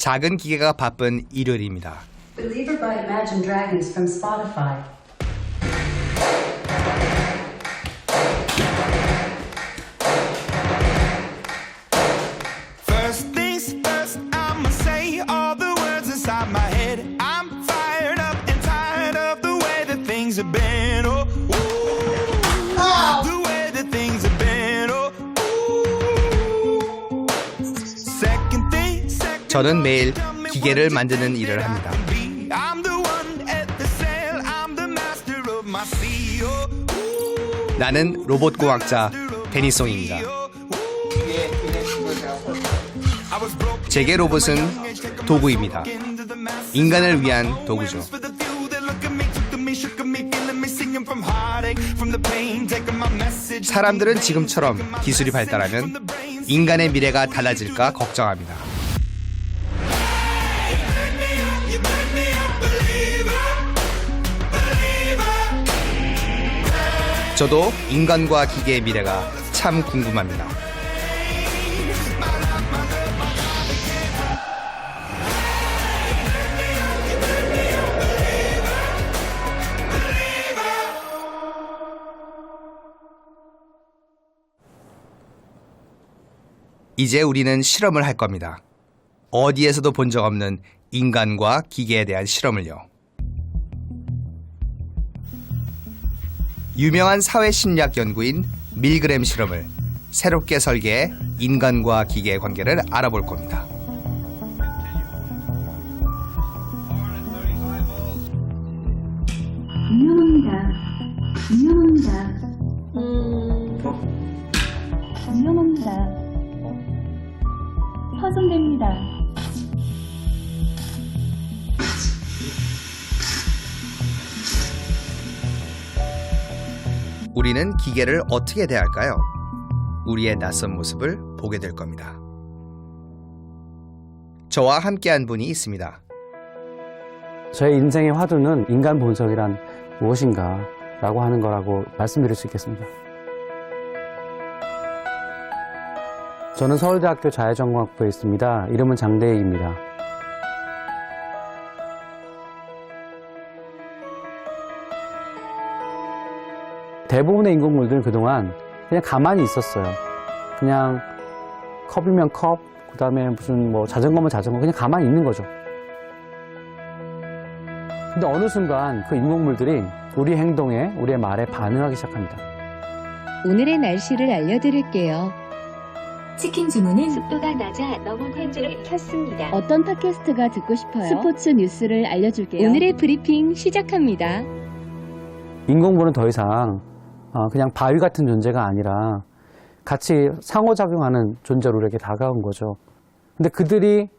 작은 기계가 바쁜 일요일입니다. Believer by Imagine Dragons from Spotify. First things first, I'ma say all the words inside my head. I'm fired up and tired of the way that things have been. Oh, ooh, the way that things have been. Oh, ooh. Second thing, second. 저는 매일 기계를 만드는 일을 합니다. I'm the one at the sail. I'm the master of my sea. Oh, ooh. 나는 로봇 공학자 데니송입니다. 제게 로봇은 도구입니다. 인간을 위한 도구죠. 사람들은 지금처럼 기술이 발달하면 인간의 미래가 달라질까 걱정합니다. 저도 인간과 기계의 미래가 참 궁금합니다. 이제 우리는 실험을 할 겁니다. 어디에서도 본 적 없는 인간과 기계에 대한 실험을요. 유명한 사회심리학 연구인 밀그램 실험을 새롭게 설계해 인간과 기계의 관계를 알아볼 겁니다. 위험합니다. 파손됩니다. 우리는 기계를 어떻게 대할까요? 우리의 낯선 모습을 보게 될 겁니다. 저와 함께한 분이 있습니다. 저의 인생의 화두는 인간 본성이란 무엇인가 라고 하는 거라고 말씀드릴 수 있겠습니다. 저는 서울대학교 자해전공학부에 있습니다. 이름은 장대익입니다. 대부분의 인공물들은 그동안 그냥 가만히 있었어요. 그냥 컵이면 컵, 그 다음에 무슨 뭐 자전거면 자전거, 그냥 가만히 있는 거죠. 근데 어느 순간 그 인공물들이 우리 행동에, 우리의 말에 반응하기 시작합니다. 오늘의 날씨를 알려드릴게요. 치킨 주문은 습도가 낮아 너무 텐트를 켰습니다. 어떤 팟캐스트가 듣고 싶어요? 스포츠 뉴스를 알려줄게요. 오늘의 브리핑 시작합니다. 인공물은 더 이상 그냥 바위 같은 존재가 아니라 같이 상호작용하는 존재로 우리에게 다가온 거죠. 근데 그들이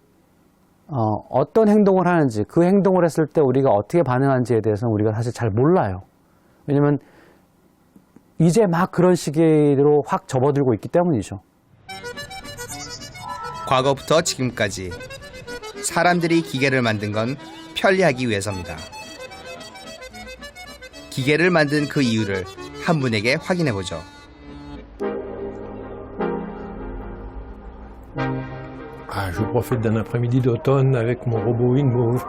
어떤 행동을 하는지, 그 행동을 했을 때 우리가 어떻게 반응하는지에 대해서는 우리가 사실 잘 몰라요. 왜냐면 이제 막 그런 시기로 확 접어들고 있기 때문이죠. 과거부터 지금까지 사람들이 기계를 만든 건 편리하기 위해서입니다. 기계를 만든 그 이유를 한 분에게 확인해 보죠. Je profite d'un après-midi d'automne avec mon robot InMove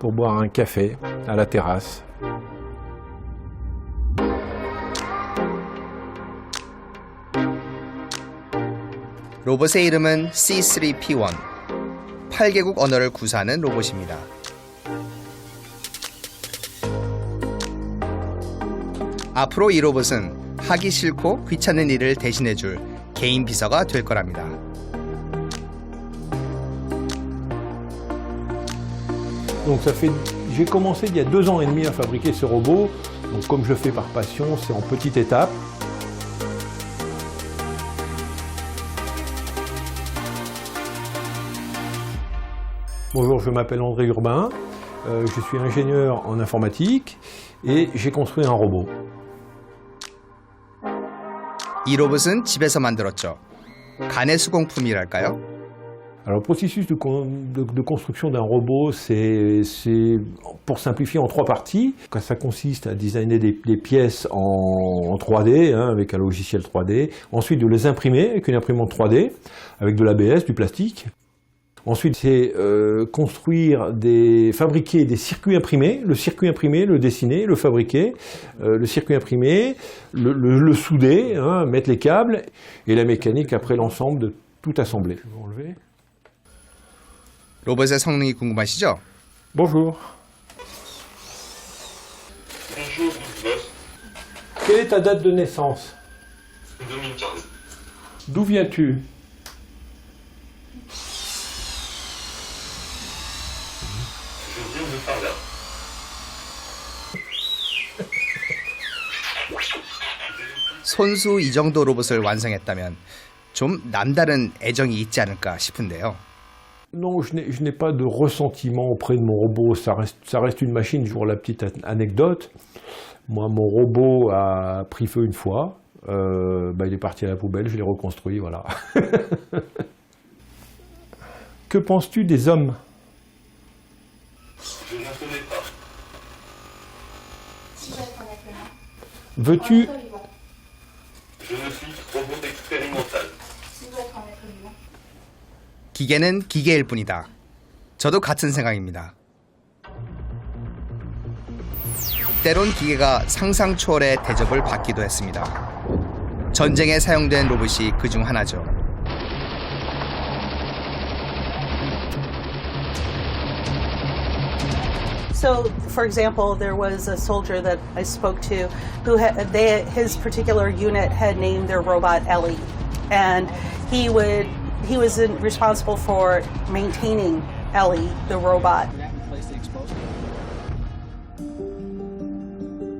pour boire un café à la terrasse. 로봇의 이름은 C3P1. 8개국 언어를 구사하는 로봇입니다. 앞으로 이 로봇은 하기 싫고 귀찮은 일을 대신해줄 개인 비서가 될 거랍니다. Donc j'ai commencé il y a 2 ans et demi à fabriquer ce robot. Donc comme je le fais par passion, c'est en petites étapes. Bonjour, je m'appelle André Urbain, je suis ingénieur en informatique et j'ai construit un robot. 이 로봇은 집에서 만들었죠. 간의 수공품이랄까요? Alors le processus de construction d'un robot, c'est pour simplifier en 3 parties. Ça consiste à designer des pièces en 3D, avec un logiciel 3D. Ensuite de les imprimer avec une imprimante 3D, avec de l'ABS, du plastique. Ensuite, c'est fabriquer des circuits imprimés, le circuit imprimé, le dessiner, le fabriquer, le circuit imprimé, le souder, hein, mettre les câbles, et la mécanique après l'ensemble de tout assembler. Je vais enlever. 로봇의 성능이 궁금하시죠? Bonjour. Quelle est ta date de naissance? 2015. D'où viens-tu? Je viens de par là. 손수 이 정도 로봇을 완성했다면 좀 남다른 애정이 있지 않을까 싶은데요. Non, je n'ai pas de ressentiment auprès de mon robot. Ça reste une machine. Pour la petite anecdote, moi, mon robot a pris feu une fois. Il est parti à la poubelle. Je l'ai reconstruit. Voilà. Que penses-tu des hommes? Je n'en connais pas. Veux-tu... Je ne suis robot expérimental. 기계는 기계일 뿐이다. 저도 같은 생각입니다. 때론 기계가 상상 초월의 대접을 받기도 했습니다. 전쟁에 사용된 로봇이 그중 하나죠. So, for example, there was a soldier that I spoke to who his particular unit had named their robot Ellie, and he was responsible for maintaining Ellie, the robot.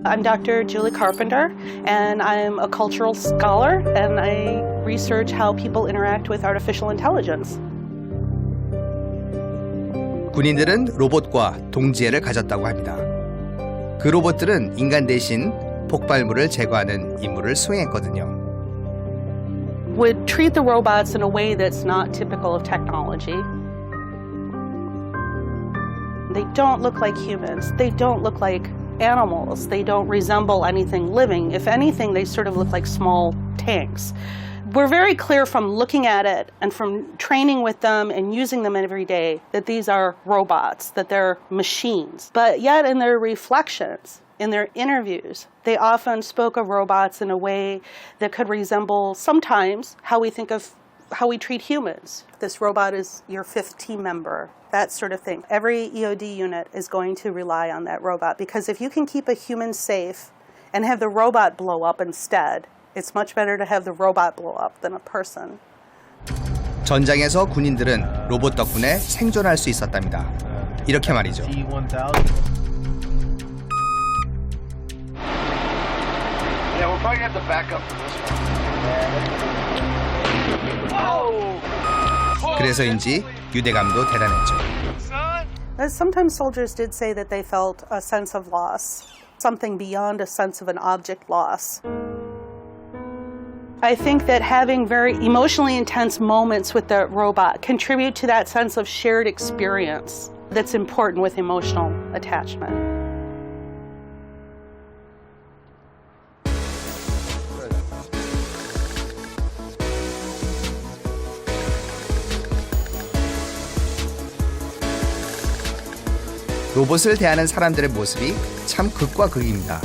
I'm Dr. Julie Carpenter, and I'm a cultural scholar, and I research how people interact with artificial intelligence. 군인들은 로봇과 동지애를 가졌다고 합니다. 그 로봇들은 인간 대신 폭발물을 제거하는 임무를 수행했거든요. Would treat the robots in a way that's not typical of technology. They don't look like humans. They don't look like animals. They don't resemble anything living. If anything, they sort of look like small tanks. We're very clear from looking at it and from training with them and using them every day that these are robots, that they're machines. But yet in their reflections, in their interviews, they often spoke of robots in a way that could resemble sometimes how we think of how we treat humans. This robot is your fifth team member, that sort of thing. Every EOD unit is going to rely on that robot because if you can keep a human safe and have the robot blow up instead, it's much better to have the robot blow up than a person. 전장에서 군인들은 로봇 덕분에 생존할 수 있었답니다. 이렇게 말이죠. Yeah, we're probably gonna have to back up for this one. 그래서인지 유대감도 대단했죠. Sometimes soldiers did say that they felt a sense of loss, something beyond a sense of an object loss. I think that having very emotionally intense moments with the robot contribute to that sense of shared experience that's important with emotional attachment. 로봇을 대하는 사람들의 모습이 참 극과 극입니다.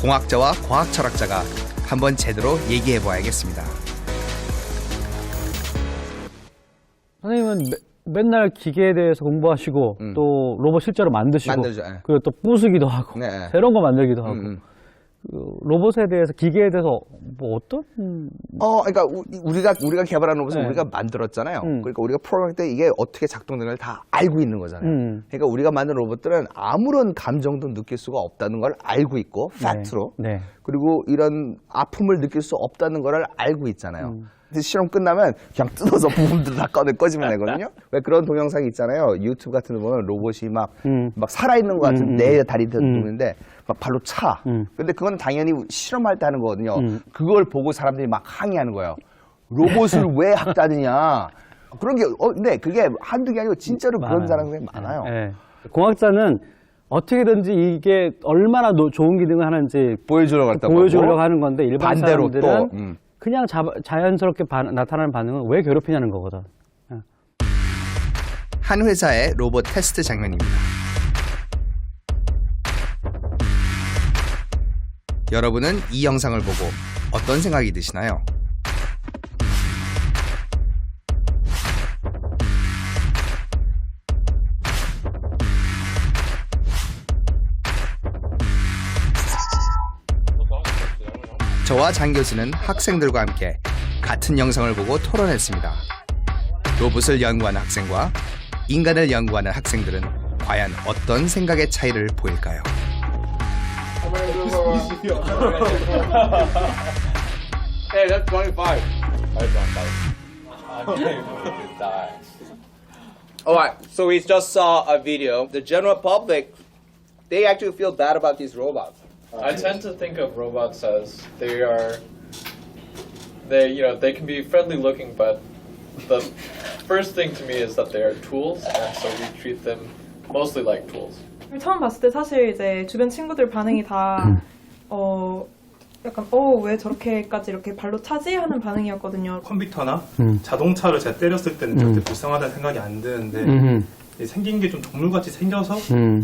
공학자와 과학 철학자가 한번 제대로 얘기해 봐야겠습니다. 선생님은 맨날 기계에 대해서 공부하시고 또 로봇 실제로 만드시고 만들죠, 예. 그리고 또 부수기도 하고 네. 새로운 거 만들기도 하고 그 로봇에 대해서 기계에 대해서 뭐 어떤 그러니까 우리가 개발한 로봇을 네. 우리가 만들었잖아요. 그러니까 우리가 프로그램 때 이게 어떻게 작동되는 걸 다 알고 있는 거잖아요. 그러니까 우리가 만든 로봇들은 아무런 감정도 느낄 수가 없다는 걸 알고 있고, 팩트로. 네. 그리고 이런 아픔을 느낄 수 없다는 걸 알고 있잖아요. 근데 실험 끝나면 그냥 뜯어서 부품들 다 꺼내면 되거든요. 왜 그런 동영상이 있잖아요. 유튜브 같은 데 보면 로봇이 막 살아있는 것 같은 내 다리 놓는데 막 발로 차. 근데 그건 당연히 실험할 때 하는 거거든요. 그걸 보고 사람들이 막 항의하는 거예요. 로봇을 왜 학다느냐. 그런 게, 근데 그게 한두 개 아니고 진짜로 그런 사람들이 많아요. 네. 공학자는 어떻게든지 이게 얼마나 좋은 기능을 하는지 보여주려고 하는 건데 일반 반대로 사람들은 또, 그냥 자연스럽게 나타나는 반응은 왜 괴롭히냐는 거거든. 한 회사의 로봇 테스트 장면입니다. 여러분은 이 영상을 보고 어떤 생각이 드시나요? 저와 장 교수는 학생들과 함께 같은 영상을 보고 토론했습니다. 로봇을 연구하는 학생과 인간을 연구하는 학생들은 과연 어떤 생각의 차이를 보일까요? Hey, that's 25. Alright, so we just saw a video. The general public, they actually feel bad about these robots. I tend to think of robots as they can be friendly looking, but the first thing to me is that they are tools, and so we treat them mostly like tools. 처음 봤을 때 사실 이제 주변 친구들 반응이 다 약간 왜 저렇게까지 이렇게 발로 차지 하는 반응이었거든요. 컴퓨터나 자동차를 제가 때렸을 때는 절대 불쌍하다는 생각이 안 드는데 생긴 게 좀 동물같이 생겨서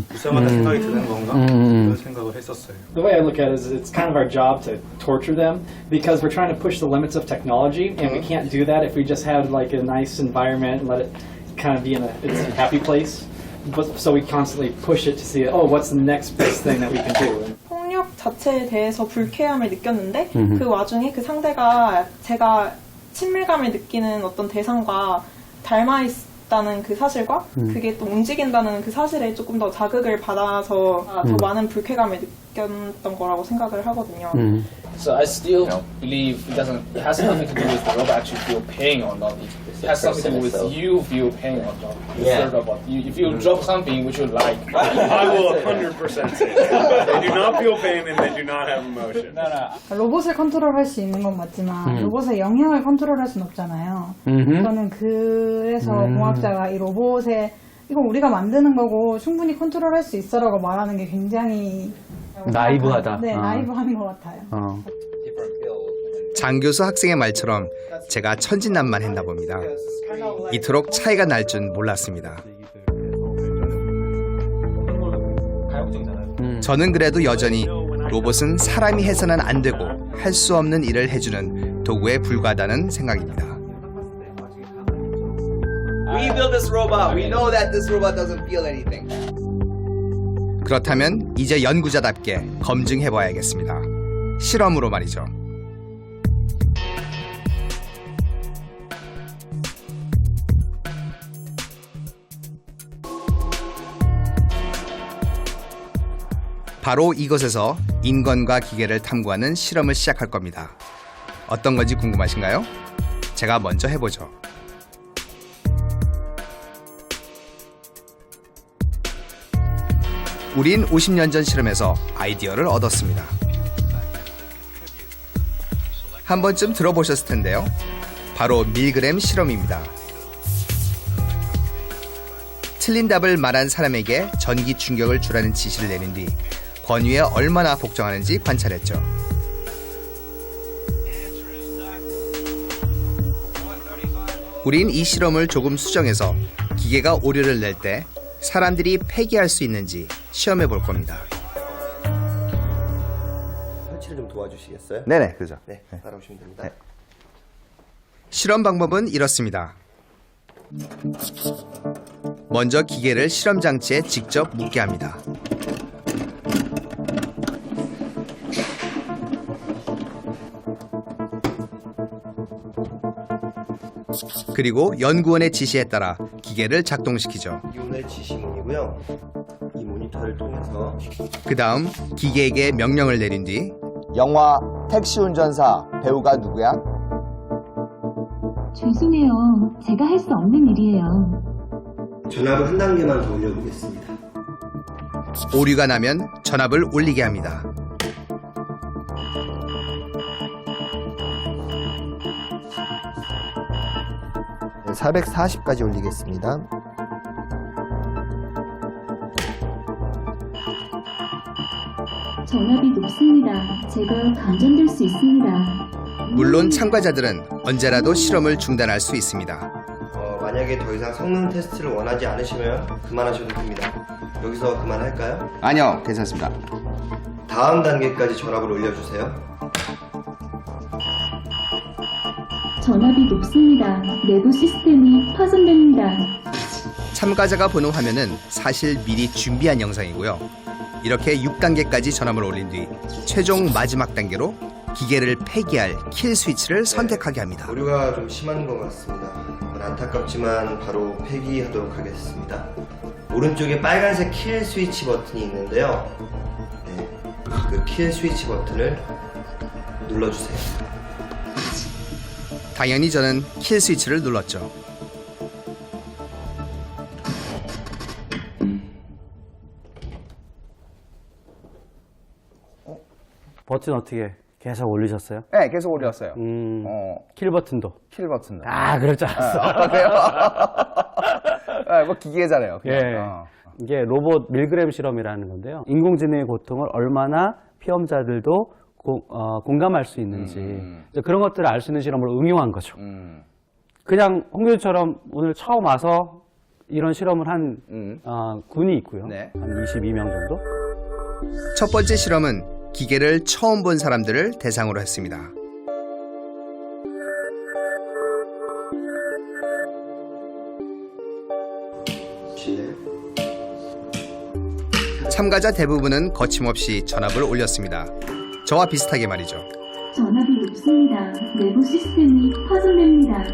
불쌍하다는 생각이 드는 건가? 그런 생각을 했었어요. The way I look at it is it's kind of our job to torture them because we're trying to push the limits of technology and we can't do that if we just had like a nice environment and let it kind of be in its happy place. But, so we constantly push it to see, what's the next best thing that we can do? 폭력 자체에 대해서 불쾌함을 느꼈는데 그 와중에 그 상대가 제가 친밀감을 느끼는 어떤 대상과 닮아 있다는 그 사실과 그게 또 움직인다는 그 사실에 조금 더 자극을 받아서 더 많은 불쾌감을 느꼈던 거라고 생각을 하거든요. So I still believe it has nothing to do with the robot actually feel pain or not. It has something to do with you feel pain or not. The robot. If you drop something which you like. I will 100% say that. They do not feel pain and they do not have emotion. 로봇을 컨트롤할 수 있는 건 맞지만 로봇의 영향을 컨트롤할 수는 없잖아요. 저는 그래서 공학자가 이 로봇에 이거 우리가 만드는 거고 충분히 컨트롤할 수 있어라고 말하는 게 굉장히 나이브하다. 네, 나이브한 것 같아요. 장 교수 학생의 말처럼 제가 천진난만했나 봅니다. 이토록 차이가 날 줄 몰랐습니다. 저는 그래도 여전히 로봇은 사람이 해서는 안 되고 할 수 없는 일을 해주는 도구에 불과하다는 생각입니다. We built this robot. We know that this robot doesn't feel anything. 그렇다면 이제 연구자답게 검증해봐야겠습니다. 실험으로 말이죠. 바로 이곳에서 인간과 기계를 탐구하는 실험을 시작할 겁니다. 어떤 건지 궁금하신가요? 제가 먼저 해보죠. 우린 50년 전 실험에서 아이디어를 얻었습니다. 한 번쯤 들어보셨을 텐데요. 바로 밀그램 실험입니다. 틀린 답을 말한 사람에게 전기 충격을 주라는 지시를 내린 뒤 권위에 얼마나 복종하는지 관찰했죠. 우린 이 실험을 조금 수정해서 기계가 오류를 낼 때 사람들이 폐기할 수 있는지 시험해 볼 겁니다. 설치를 좀 도와주시겠어요? 네네, 그죠. 네, 따라오시면 됩니다. 네. 실험 방법은 이렇습니다. 먼저 기계를 실험 장치에 직접 묻게 합니다. 그리고 연구원의 지시에 따라 기계를 작동시키죠. 이 오늘 지시문이고요. 이 모니터를 통해서 그 다음 기계에게 명령을 내린 뒤 영화 택시 운전사 배우가 누구야? 죄송해요. 제가 할 수 없는 일이에요. 전압을 한 단계만 더 올려보겠습니다. 오류가 나면 전압을 올리게 합니다. 네, 440까지 올리겠습니다. 전압이 높습니다. 제가 감전될 수 있습니다. 물론 참가자들은 언제라도 실험을 중단할 수 있습니다. 만약 만약에 더 이상 성능 테스트를 원하지 않으시면 그만하셔도 됩니다. 여기서 그만할까요? 아니요, 괜찮습니다. 다음 단계까지 전압을 올려주세요. 전압이 높습니다. 내부 시스템이 파손됩니다. 참가자가 보는 화면은 사실 미리 준비한 영상이고요. 이렇게 6단계까지 전압을 올린 뒤 최종 마지막 단계로 기계를 폐기할 킬 스위치를 선택하게 합니다. 오류가 좀 심한 것 같습니다. 안타깝지만 바로 폐기하도록 하겠습니다. 오른쪽에 빨간색 킬 스위치 버튼이 있는데요. 네, 그 킬 스위치 버튼을 눌러주세요. 당연히 저는 킬 스위치를 눌렀죠. 버튼 어떻게 계속 올리셨어요? 네, 계속 올렸어요. 킬 버튼도. 킬 버튼도. 아, 그럴 줄 알았어. 그래요? 뭐 기계잖아요. 그냥. 예. 이게 로봇 밀그램 실험이라는 건데요. 인공지능의 고통을 얼마나 피험자들도 공감할 수 있는지 이제 그런 것들을 알 수 있는 실험을 응용한 거죠. 그냥 홍교수처럼 오늘 처음 와서 이런 실험을 한 군이 있고요. 네. 한 22명 정도. 첫 번째 실험은 기계를 처음 본 사람들을 대상으로 했습니다. 참가자 대부분은 거침없이 전압을 올렸습니다. 저와 비슷하게 말이죠. 전압이 높습니다. 내부 시스템이 파손됩니다.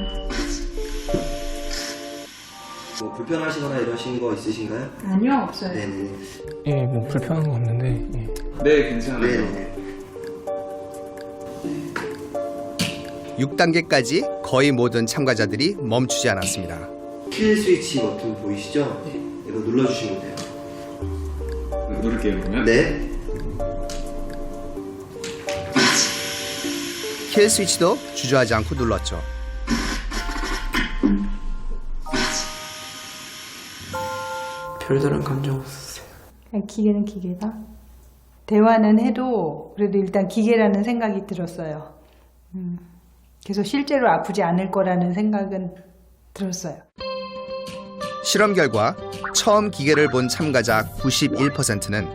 뭐 불편하시거나 이러신 거 있으신가요? 아니요, 없어요. 네네. 예, 뭐 불편한 거 없는데. 예. 네, 괜찮아요. 네네. 6단계까지 거의 모든 참가자들이 멈추지 않았습니다. 킬 스위치 버튼 보이시죠? 이거 눌러주시면 돼요. 누를게요, 그러면? 네. 킬 스위치도 주저하지 않고 눌렀죠. 별다른 감정 없었어요. 기계는 기계다. 대화는 해도 그래도 일단 기계라는 생각이 들었어요. 그래서 실제로 아프지 않을 거라는 생각은 들었어요. 실험 결과 처음 기계를 본 참가자 91%는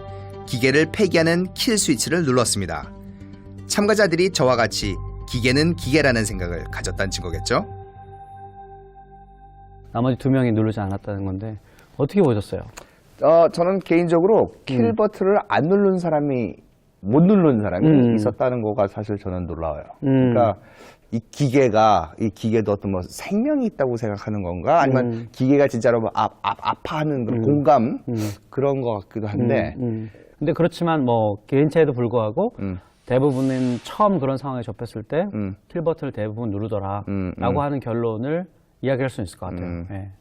기계를 폐기하는 킬 스위치를 눌렀습니다. 참가자들이 저와 같이 기계는 기계라는 생각을 가졌다는 증거겠죠? 나머지 2명이 누르지 않았다는 건데 어떻게 보셨어요? 저는 개인적으로 킬 버튼을 안 누른 사람이 못 누른 사람이 있었다는 거가 사실 저는 놀라워요. 그러니까 이 기계도 어떤 뭐 생명이 있다고 생각하는 건가? 아니면 기계가 진짜로 뭐 아파하는 그런 공감 그런 것 같기도 한데. 근데 그렇지만 뭐 개인차에도 불구하고 대부분은 처음 그런 상황에 접했을 때 킬 버튼을 대부분 누르더라라고 하는 결론을 이야기할 수 있을 것 같아요. 예.